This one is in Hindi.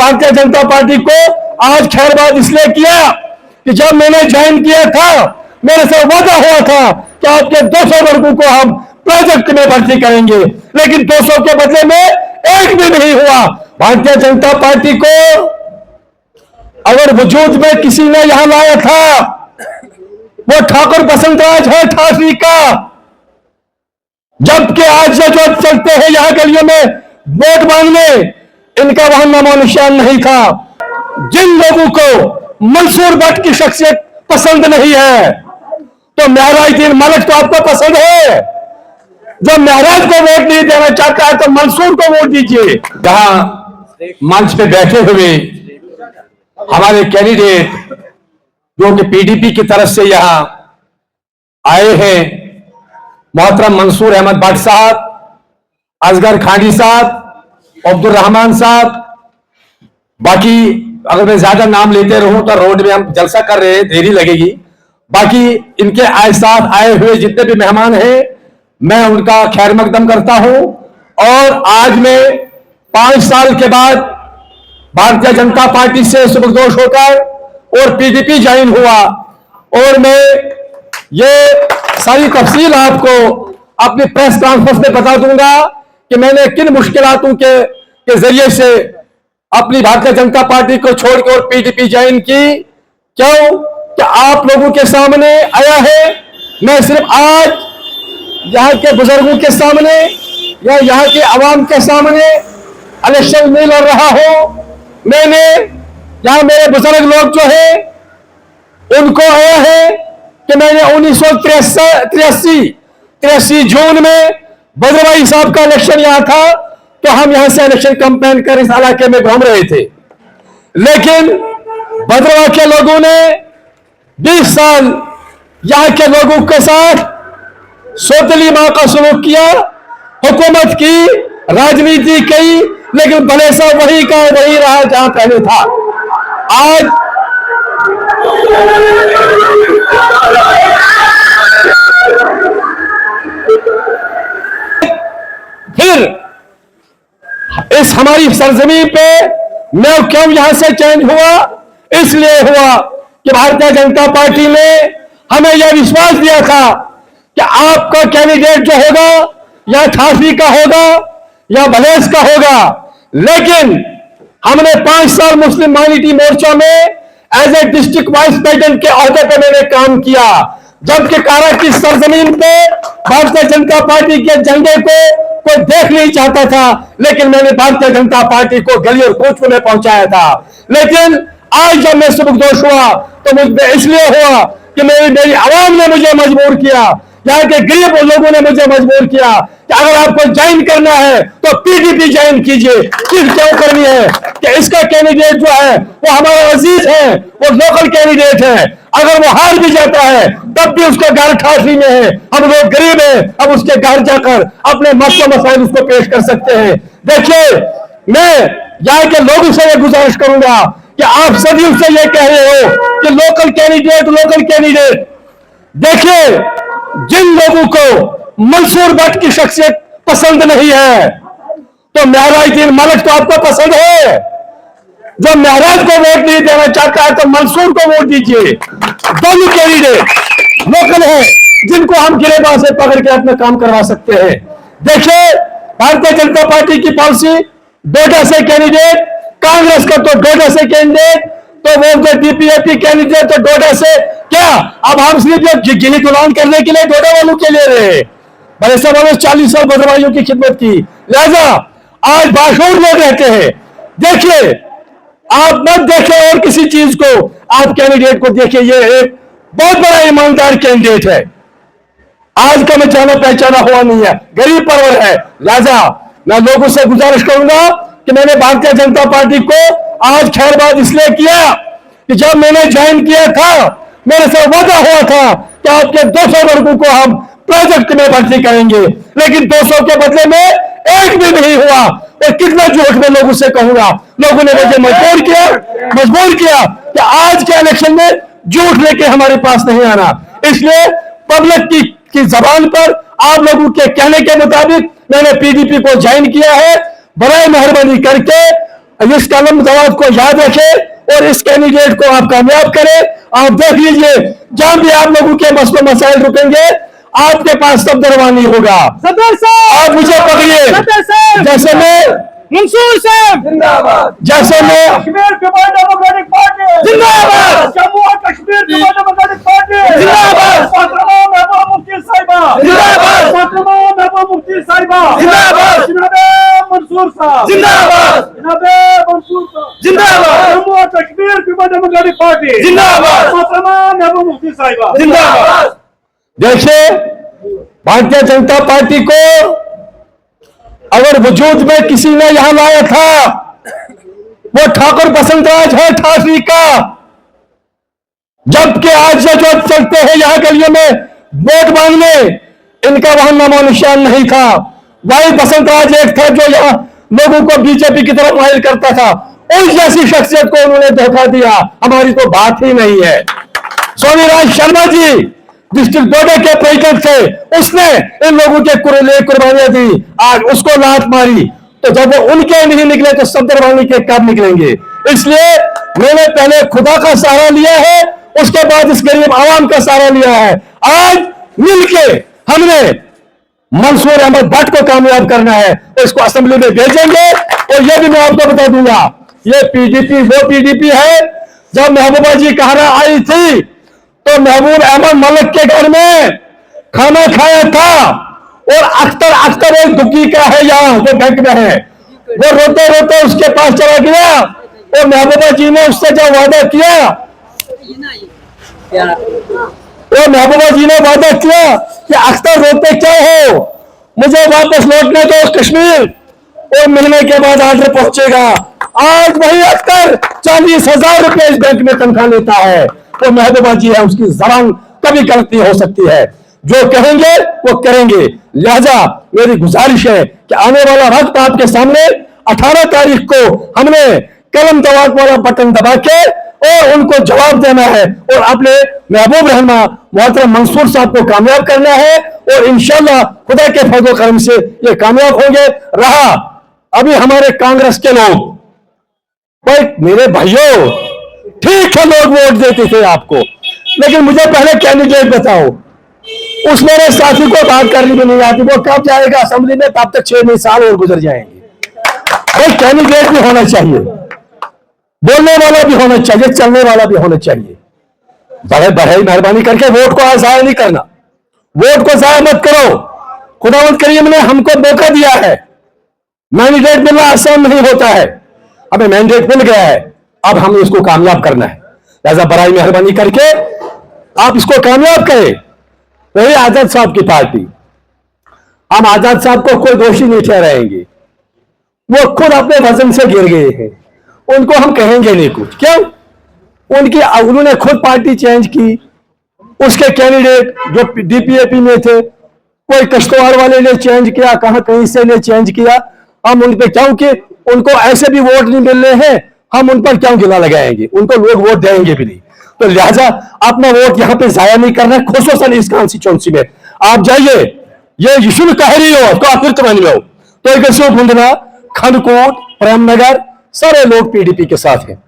भारतीय जनता पार्टी को आज खैरबाद इसलिए किया कि जब मैंने ज्वाइन किया था मेरे से वादा हुआ था कि आपके 200 वर्गों को हम प्रोजेक्ट में भर्ती करेंगे, लेकिन 200 के बदले में एक भी नहीं हुआ। भारतीय जनता पार्टी को अगर वजूद में किसी ने यहां लाया था वो ठाकुर बसंतराज है ठाकरे का, जबकि आज जो चलते हैं यहां गलियों में वोट मांगने, इनका वहां नामो निशान नहीं था। जिन लोगों को मंसूर भट्ट की शख्सियत पसंद नहीं है तो महराजुद्दीन मलिक तो आपको पसंद है। जो महराज को वोट नहीं देना चाहता है तो मंसूर को वोट दीजिए। जहां मंच पे बैठे हुए हमारे कैंडिडेट जो कि पीडीपी की तरफ से यहां आए हैं, मोहतरम मंसूर अहमद भट्ट साहब, असगर खांडी साहब, अब्दुल रहमान साहब, बाकी अगर मैं ज्यादा नाम लेते रहूं तो रोड में हम जलसा कर रहे हैं, देरी लगेगी। बाकी इनके साथ आए हुए जितने भी मेहमान हैं मैं उनका खैर मकदम करता हूं। और आज मैं 5 साल के बाद भारतीय जनता पार्टी से सुबकदोश होकर और पीडीपी ज्वाइन हुआ और मैं ये सारी तफसील आपको अपनी प्रेस कॉन्फ्रेंस में बता दूंगा कि मैंने किन मुश्किलातों के जरिए से अपनी भारतीय जनता पार्टी को छोड़कर और पीडीपी ज्वाइन की। क्यों कि आप लोगों के सामने आया है, मैं सिर्फ आज यहाँ के बुजुर्गों के सामने या यहाँ के अवाम के सामने इलेक्शन नहीं लड़ रहा हूं। मैंने यहाँ मेरे बुजुर्ग लोग जो है उनको आया है कि मैंने 1983 जून में बद्रभाई साहब का इलेक्शन यहाँ था तो हम यहां से इलेक्शन कैंपेन कर इस इलाके में घूम रहे थे, लेकिन बद्रवा के लोगों ने 20 साल यहां के लोगों के साथ सोतली मां का सलूक किया, हुकूमत की, राजनीति की, लेकिन भले सा वही का वही रहा जहां पहले था। आज फिर इस हमारी सरजमीन पे मैं क्यों यहां से चेंज हुआ, इसलिए हुआ कि भारतीय जनता पार्टी ने हमें यह विश्वास दिया था कि आपका कैंडिडेट जो होगा या ठाकरे का होगा या भलेस का होगा, लेकिन हमने 5 साल मुस्लिम माइनॉरिटी मोर्चा में as a district vice president के अहदे पर मैंने काम किया, जबकि कारा की सरजमीन पे भारतीय जनता पार्टी के झंडे को कोई देख नहीं चाहता था, लेकिन मैंने भारतीय जनता पार्टी को गली और कोचों में पहुंचाया था। लेकिन आज जब मैं सुबकदोश हुआ तो मुझ में इसलिए हुआ कि मेरी आवाम ने मुझे मजबूर किया, यहाँ के गरीब लोगों ने मुझे मजबूर किया कि अगर आपको ज्वाइन करना है तो पीडीपी ज्वाइन कीजिए। फिर क्यों करनी है कि इसका कैंडिडेट जो है वो हमारा अजीज है, वो लोकल कैंडिडेट है, अगर वो हार भी जाता है तब भी उसका घर ठाकरे में है, हम लोग गरीब हैं, अब उसके घर जाकर अपने मसले मसाइल उसको पेश कर सकते हैं। देखिए, मैं यहाँ के लोगों से ये गुजारिश करूंगा कि आप सदियों से ये कह रहे हो कि लोकल कैंडिडेट, देखिए जिन लोगों को मंसूर भट्ट की शख्सियत पसंद नहीं है तो महराजुद्दीन मलिक तो आपको पसंद है। जो महराज को वोट नहीं देना चाहता है तो मंसूर को वोट दीजिए। दोनों कैंडिडेट लोकल है जिनको हम गिरेबान से पकड़ के अपना काम करवा सकते हैं। देखिए, भारतीय जनता पार्टी की पॉलिसी डोडा से कैंडिडेट, कांग्रेस का तो डोडा से कैंडिडेट, तो वो डीपीएपी कैंडिडेट तो डोडा से। क्या अब हम सिर्फ गिनी गुलाम करने के लिए डोडा वालों के ले रहे हैं? बड़े साहब 40 साल बदरवाइयों की खिदमत की, लिहाजा आज बाशूर लोग रहते हैं। देखिए, आप मत देखें और किसी चीज को, आप कैंडिडेट को देखिए, ये एक बहुत बड़ा ईमानदार कैंडिडेट है, आज का मैं जाना पहचाना हुआ नहीं है, गरीब परवर है। लिहाजा मैं लोगों से गुजारिश करूंगा कि मैंने भारतीय जनता पार्टी को आज खैरबाद इसलिए किया कि जब मैंने ज्वाइन किया था मेरे से वादा हुआ था कि आपके 200 वर्गों को हम प्रोजेक्ट में भर्ती करेंगे, लेकिन 200 के बदले में एक भी नहीं हुआ। और कितना झूठ मैं लोगों से कहूंगा, लोगों ने मुझे मजबूर किया कि आज के इलेक्शन में झूठ लेके हमारे पास नहीं आना। इसलिए पब्लिक की जबान पर आप लोगों के कहने के मुताबिक मैंने पीडीपी को ज्वाइन किया है। बराए मेहरबानी करके इस कलम दवात को याद रखें और इस कैंडिडेट को आप कामयाब करें। आप देख लीजिए, जहां भी आप लोगों के मसले मसाइल रुकेंगे, आपके पास तब दरबार नहीं होगा। आप मुझे पकड़िए, जैसे मैं मंसूर साहब जिंदाबाद, जैसे मैं कश्मीर पीपल्स डेमोक्रेटिक पार्टी जिंदाबाद, जम्मू और कश्मीर पीपल्स डेमोक्रेटिक पार्टी जिंदाबाद, मोहतरमा महबूबा मुफ्ती साहिबा जिंदाबाद, मोहतरमा महबूबा मुफ्ती साहिबा जिंदाबाद, जनाबे मंसूर साहब जिंदाबाद, जनाबे मंसूर साहब जिंदाबाद, जम्मू और कश्मीर पीपल्स डेमोक्रेटिक पार्टी जिंदाबाद, मोहतरमा महबूबा मुफ्ती साहिबा जिंदाबाद। देखिए, भारतीय जनता पार्टी को अगर वजूद में किसी ने यहां लाया था, वो ठाकुर बसंतराज है ठाकरी का। जबकि आज से जो चलते हैं यहां गलियों में वोट मांगने, इनका वहां नामो निशान नहीं था। वही बसंतराज एक था जो यहां लोगों को बीजेपी की तरफ माइल करता था। उस जैसी शख्सियत को उन्होंने धोखा दिया, हमारी तो बात ही नहीं है। सोनीराज शर्मा जी डिस्ट्रिक्ट बोर्ड के प्रेसिडेंट थे, उसने इन लोगों के लिए कुर्बानियां दी, आज उसको लात मारी। तो जब वो उनके नहीं निकले तो सब दरबानी के कब निकलेंगे? इसलिए मैंने पहले खुदा का सहारा लिया है, उसके बाद इस गरीब आवाम का सहारा लिया है। आज मिलके हमने मंसूर अहमद भट्ट को कामयाब करना है, तो इसको असेंबली में भेजेंगे। और ये भी मैं आपको बता दूंगा, ये पीडीपी वो पीडीपी है, जब महबूबा जी कहना आई थी तो महबूब अहमद मलिक के घर में खाना खाया था। और अख्तर एक दुखी का है यहाँ जो बैंक में है, वो रोते रोते उसके पास चला गया और महबूबा जी ने उससे जब वादा किया, और महबूबा जी ने वादा किया कि अख्तर रोते क्या हो, मुझे वापस लौटने दो कश्मीर, और महीने के बाद आर्डर पहुंचेगा। आज वही अख्तर 40,000 रुपए इस बैंक में तनख्वाह लेता है। तो महबूबा जी है, उसकी जबान कभी गलती हो सकती है, जो कहेंगे वो करेंगे। लिहाजा मेरी गुजारिश है कि आने वाला वक्त आपके सामने 18 तारीख को हमने कलम दबाव वाला बटन दबा के और उनको जवाब देना है और अपने महबूब रहमा मोहतरम मंसूर साहब को कामयाब करना है। और इंशाल्लाह खुदा के फजल करम से ये कामयाब होंगे। रहा अभी हमारे कांग्रेस के लोग, भाई मेरे भाइयों, ठीक है लोग वोट देते थे आपको, लेकिन मुझे पहले कैंडिडेट बताओ। उस मेरे साथी को बात करनी भी नहीं आती, वो कब जाएगा असेंबली में, तब तक 6 साल और गुजर जाएंगे। भाई कैंडिडेट भी होना चाहिए, बोलने वाला भी होना चाहिए, चलने वाला भी होना चाहिए। बड़े बड़े मेहरबानी करके वोट को जाया नहीं करना, वोट को जाया मत करो। खुदावंद करीम ने हमको मौका दिया है, मैंडेट मिलना आसान नहीं होता है, हमें मैंडेट मिल गया है, अब हमें इसको कामयाब करना है। लिहाजा बराई मेहरबानी करके आप इसको कामयाब करें। वही आजाद साहब की पार्टी, हम आजाद साहब को कोई दोषी नहीं ठहराएंगे, वो खुद अपने वजन से गिर गए हैं, उनको हम कहेंगे नहीं कुछ। क्यों? उन्होंने खुद पार्टी चेंज की, उसके कैंडिडेट जो डीपीएपी में थे, कोई कश्तवाड़ वाले ने चेंज किया, कहीं से ने चेंज किया। हम उन पे क्योंकि उनको ऐसे भी वोट नहीं मिल रहे हैं, हम उन पर क्यों गिला लगाएंगे? उनको लोग वोट देंगे भी नहीं। तो लिहाजा अपना वोट यहां पे जाया नहीं करना, खुसूसन इस कॉन्स्टिट्यूंसी में आप जाइए। ये यशुल कहरी हो तो आखिर तुम्हारी हो तो एक बुंदना, खंडकोट, प्रेमनगर, सारे लोग पीडीपी के साथ हैं।